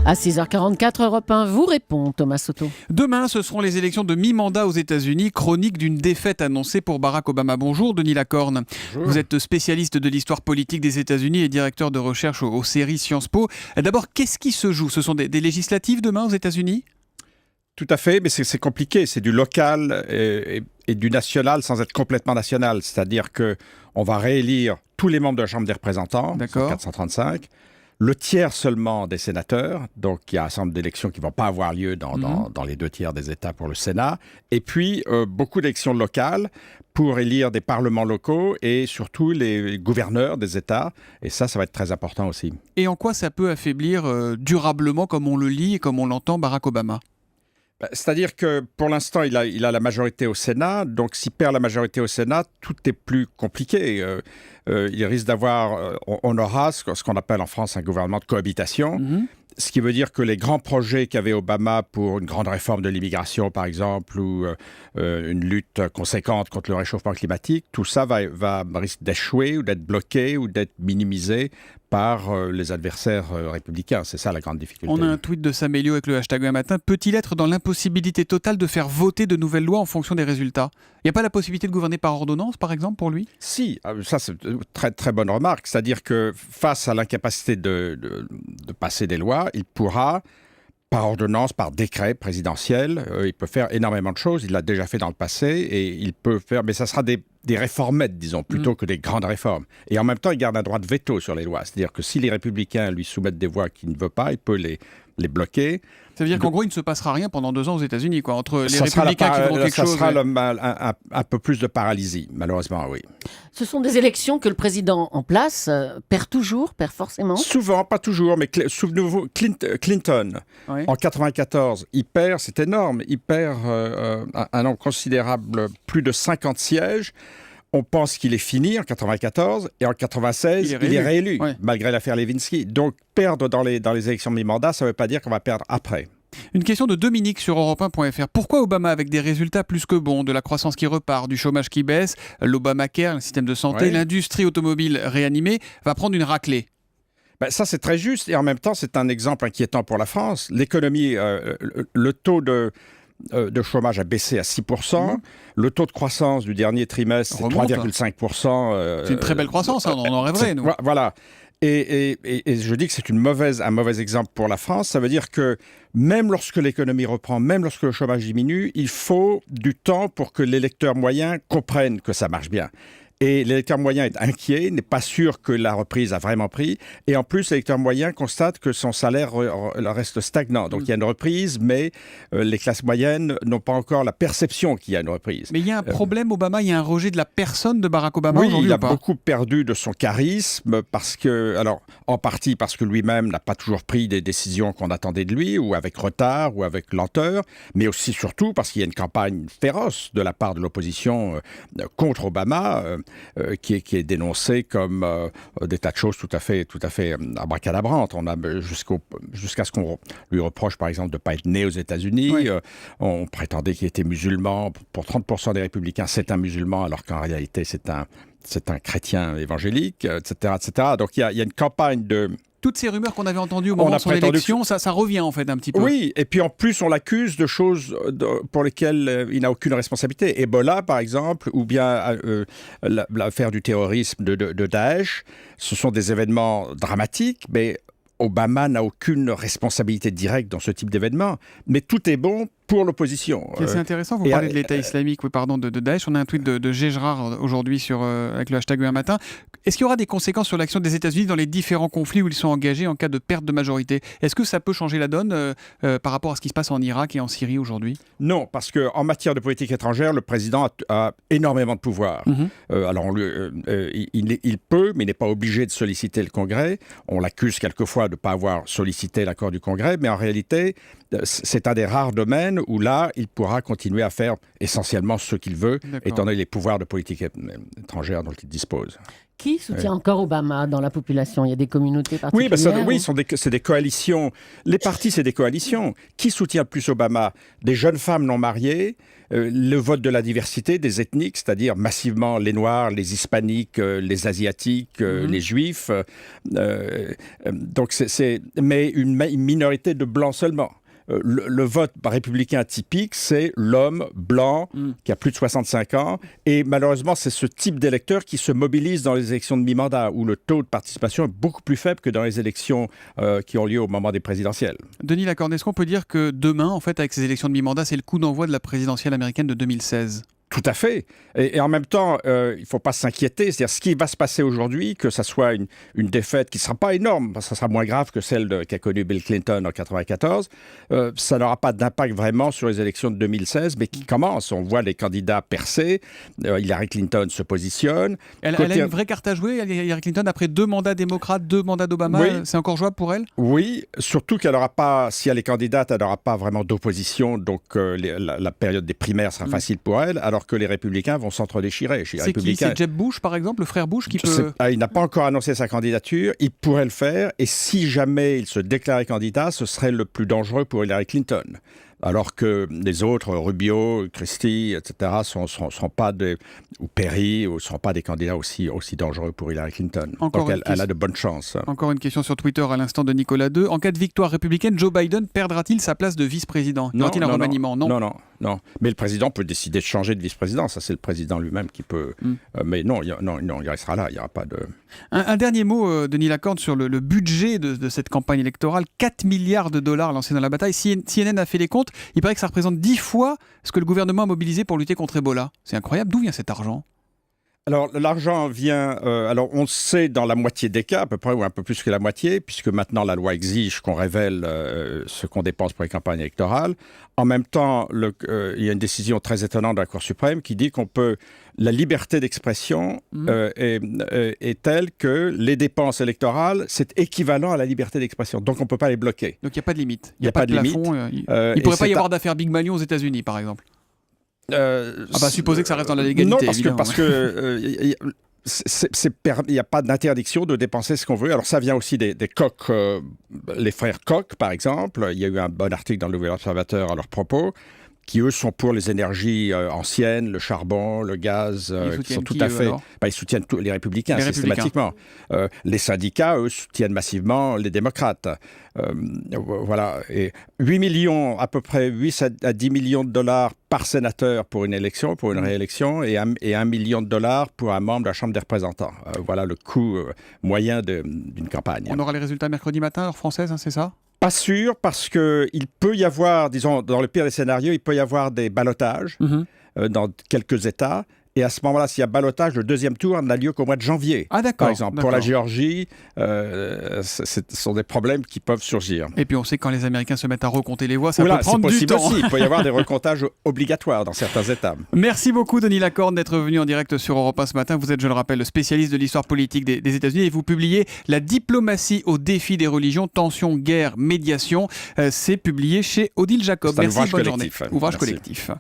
À 6h44, Europe 1 vous répond, Thomas Soto. Demain, ce seront les élections de mi-mandat aux États-Unis, chronique d'une défaite annoncée pour Barack Obama. Bonjour, Denis Lacorne. Bonjour. Vous êtes spécialiste de l'histoire politique des États-Unis et directeur de recherche aux séries Sciences Po. D'abord, qu'est-ce qui se joue ? Ce sont des législatives demain aux États-Unis ? Tout à fait, mais c'est compliqué. C'est du local et du national sans être complètement national. C'est-à-dire qu'on va réélire tous les membres de la Chambre des représentants, 435, le tiers seulement des sénateurs, donc il y a un certain nombre d'élections qui ne vont pas avoir lieu dans les 2 tiers des États pour le Sénat, et puis beaucoup d'élections locales pour élire des parlements locaux et surtout les gouverneurs des États, et ça va être très important aussi. Et en quoi ça peut affaiblir durablement, comme on le lit et comme on l'entend, Barack Obama ? C'est-à-dire que pour l'instant, il a la majorité au Sénat, donc s'il perd la majorité au Sénat, tout est plus compliqué. Il risque d'avoir, on aura ce qu'on appelle en France un gouvernement de cohabitation, ce qui veut dire que les grands projets qu'avait Obama pour une grande réforme de l'immigration, par exemple, ou une lutte conséquente contre le réchauffement climatique, tout ça risque d'échouer ou d'être bloqué ou d'être minimisé par les adversaires républicains. C'est ça la grande difficulté. On a un tweet de Samelio avec le hashtag un matin. Peut-il être dans l'impossibilité totale de faire voter de nouvelles lois en fonction des résultats ? Il n'y a pas la possibilité de gouverner par ordonnance, par exemple, pour lui ? Si, ça c'est une très, très bonne remarque. C'est-à-dire que face à l'incapacité de passer des lois, il pourra, par ordonnance, par décret présidentiel, il peut faire énormément de choses. Il l'a déjà fait dans le passé et il peut faire... Mais ça sera des réformettes, disons, plutôt que des grandes réformes. Et en même temps, il garde un droit de veto sur les lois. C'est-à-dire que si les républicains lui soumettent des voix qu'il ne veut pas, il peut les bloquer. Ça veut dire qu'en gros, il ne se passera rien pendant 2 ans aux États-Unis, quoi, entre les républicains qui voudront quelque chose. Ça sera un peu plus de paralysie, malheureusement, oui. Ce sont des élections que le président en place perd forcément ? Souvent, pas toujours, mais souvenez-vous, Clinton, oui. En 94, il perd, c'est énorme, il perd un nombre considérable, plus de 50 sièges. On pense qu'il est fini en 94 et en 96, il est réélu oui. Malgré l'affaire Lewinsky. Donc, perdre dans les élections de mi-mandat, ça ne veut pas dire qu'on va perdre après. Une question de Dominique sur Europe1.fr. Pourquoi Obama, avec des résultats plus que bons, de la croissance qui repart, du chômage qui baisse, l'Obamacare, le système de santé, oui. L'industrie automobile réanimée, va prendre une raclée ? Ça, c'est très juste et en même temps, c'est un exemple inquiétant pour la France. L'économie, le taux de chômage a baissé à 6%. Le taux de croissance du dernier trimestre, c'est 3,5%. C'est une très belle croissance, on en rêverait, nous. Voilà. Et je dis que c'est un mauvais exemple pour la France. Ça veut dire que même lorsque l'économie reprend, même lorsque le chômage diminue, il faut du temps pour que l'électeur moyen comprenne que ça marche bien. Et l'électeur moyen est inquiet, n'est pas sûr que la reprise a vraiment pris. Et en plus, l'électeur moyen constate que son salaire reste stagnant. Donc il y a une reprise, mais les classes moyennes n'ont pas encore la perception qu'il y a une reprise. Mais il y a un problème, Obama, il y a un rejet de la personne de Barack Obama aujourd'hui. Oui, il a beaucoup perdu de son charisme, en partie parce que lui-même n'a pas toujours pris des décisions qu'on attendait de lui, ou avec retard, ou avec lenteur, mais aussi surtout parce qu'il y a une campagne féroce de la part de l'opposition contre Obama, qui est dénoncé comme des tas de choses tout à fait abracadabrantes. On a jusqu'à ce qu'on lui reproche, par exemple, de ne pas être né aux États-Unis. Oui. On prétendait qu'il était musulman. Pour 30% des républicains, c'est un musulman, alors qu'en réalité, c'est un chrétien évangélique, etc., etc. Donc, il y a une campagne de... Toutes ces rumeurs qu'on avait entendues au moment de son élection, ça revient en fait un petit peu. Oui, et puis en plus, on l'accuse de choses pour lesquelles il n'a aucune responsabilité. Ebola, par exemple, ou bien l'affaire du terrorisme de Daesh. Ce sont des événements dramatiques, mais Obama n'a aucune responsabilité directe dans ce type d'événement. Mais tout est bon pour l'opposition. C'est intéressant, vous parlez de l'État islamique, de Daesh. On a un tweet de Gérard aujourd'hui avec le hashtag un matin. Est-ce qu'il y aura des conséquences sur l'action des États-Unis dans les différents conflits où ils sont engagés en cas de perte de majorité ? Est-ce que ça peut changer la donne par rapport à ce qui se passe en Irak et en Syrie aujourd'hui ? Non, parce qu'en matière de politique étrangère, le président a énormément de pouvoir. Alors, il peut, mais il n'est pas obligé de solliciter le Congrès. On l'accuse quelquefois de ne pas avoir sollicité l'accord du Congrès, mais en réalité, c'est un des rares domaines où là, il pourra continuer à faire essentiellement ce qu'il veut, étant donné les pouvoirs de politique étrangère dont il dispose. Qui soutient encore Obama dans la population? Il y a des communautés particulières? Oui, c'est des coalitions. Les partis, c'est des coalitions. Qui soutient le plus Obama? Des jeunes femmes non mariées, le vote de la diversité, des ethniques, c'est-à-dire massivement les Noirs, les Hispaniques, les Asiatiques, les Juifs. Mais une minorité de Blancs seulement. Le vote républicain typique, c'est l'homme blanc qui a plus de 65 ans. Et malheureusement, c'est ce type d'électeur qui se mobilise dans les élections de mi-mandat, où le taux de participation est beaucoup plus faible que dans les élections qui ont lieu au moment des présidentielles. Denis Lacorne, est-ce qu'on peut dire que demain, en fait, avec ces élections de mi-mandat, c'est le coup d'envoi de la présidentielle américaine de 2016 ? Tout à fait. Et en même temps, il ne faut pas s'inquiéter. C'est-à-dire, ce qui va se passer aujourd'hui, que ça soit une défaite qui ne sera pas énorme, ça sera moins grave que celle qu'a connue Bill Clinton en 1994, ça n'aura pas d'impact vraiment sur les élections de 2016, mais qui commencent. On voit les candidats percer. Hillary Clinton se positionne. Elle a une vraie carte à jouer, Hillary Clinton, après 2 mandats démocrates, 2 mandats d'Obama. Oui. C'est encore jouable pour elle? Oui, surtout qu'elle n'aura pas, si elle est candidate, elle n'aura pas vraiment d'opposition, donc la période des primaires sera facile pour elle, alors que les républicains vont s'entre-déchirer. C'est qui? C'est Jeb Bush, par exemple, le frère Bush qui peut... Il n'a pas encore annoncé sa candidature, il pourrait le faire, et si jamais il se déclarait candidat, ce serait le plus dangereux pour Hillary Clinton. Alors que les autres, Rubio, Christie, etc., sont pas ou Perry, ne sont pas des candidats aussi dangereux pour Hillary Clinton. Donc elle a de bonnes chances. Encore une question sur Twitter à l'instant de Nicolas II. En cas de victoire républicaine, Joe Biden perdra-t-il sa place de vice-président? Y aura-t-il un remaniement? Non. Mais le président peut décider de changer de vice-président. Ça, c'est le président lui-même qui peut... mais non, il restera là. Il n'y aura pas de... Un dernier mot, Denis Lacorne, sur le budget de cette campagne électorale. 4 milliards de dollars lancés dans la bataille. CNN a fait les comptes. Il paraît que ça représente 10 fois ce que le gouvernement a mobilisé pour lutter contre Ebola. C'est incroyable. D'où vient cet argent? Alors, l'argent vient... on sait dans la moitié des cas, à peu près, ou un peu plus que la moitié, puisque maintenant la loi exige qu'on révèle ce qu'on dépense pour les campagnes électorales. En même temps, il y a une décision très étonnante de la Cour suprême qui dit qu'on peut... La liberté d'expression est telle que les dépenses électorales, c'est équivalent à la liberté d'expression. Donc, on ne peut pas les bloquer. Donc, il n'y a pas de limite. Il n'y a pas de plafond. Il ne pourrait pas y avoir d'affaire Big Malion aux États-Unis, par exemple. Supposer que ça reste dans la légalité. Non, parce que il n'y a pas d'interdiction de dépenser ce qu'on veut. Alors ça vient aussi des Koch, les frères Koch par exemple. Il y a eu un bon article dans le Nouvel Observateur à leur propos, qui eux sont pour les énergies anciennes, le charbon, le gaz, qui sont tout à fait... ils soutiennent les républicains systématiquement. Les syndicats, eux, soutiennent massivement les démocrates. Voilà. Et 8 millions, à peu près 8 à 10 millions de dollars par sénateur pour une élection, pour une réélection, et 1 million de dollars pour un membre de la Chambre des représentants. Voilà le coût moyen d'une campagne. On aura les résultats mercredi matin, heure française, c'est ça? Pas sûr, parce qu'il peut y avoir, disons, dans le pire des scénarios, il peut y avoir des ballottages dans quelques États. Et à ce moment-là, s'il y a ballottage, le deuxième tour n'a lieu qu'au mois de janvier. Ah, d'accord. Par exemple, pour la Géorgie, ce sont des problèmes qui peuvent surgir. Et puis on sait que quand les Américains se mettent à recompter les voix, ça peut prendre du temps. Aussi. Il peut y avoir des recomptages obligatoires dans certains États. Merci beaucoup, Denis Lacorne, d'être venu en direct sur Europe 1 ce matin. Vous êtes, je le rappelle, le spécialiste de l'histoire politique des États-Unis et vous publiez La diplomatie au défi des religions, tension, guerre, médiation. C'est publié chez Odile Jacob. Merci, bonne journée. Ouvrage collectif.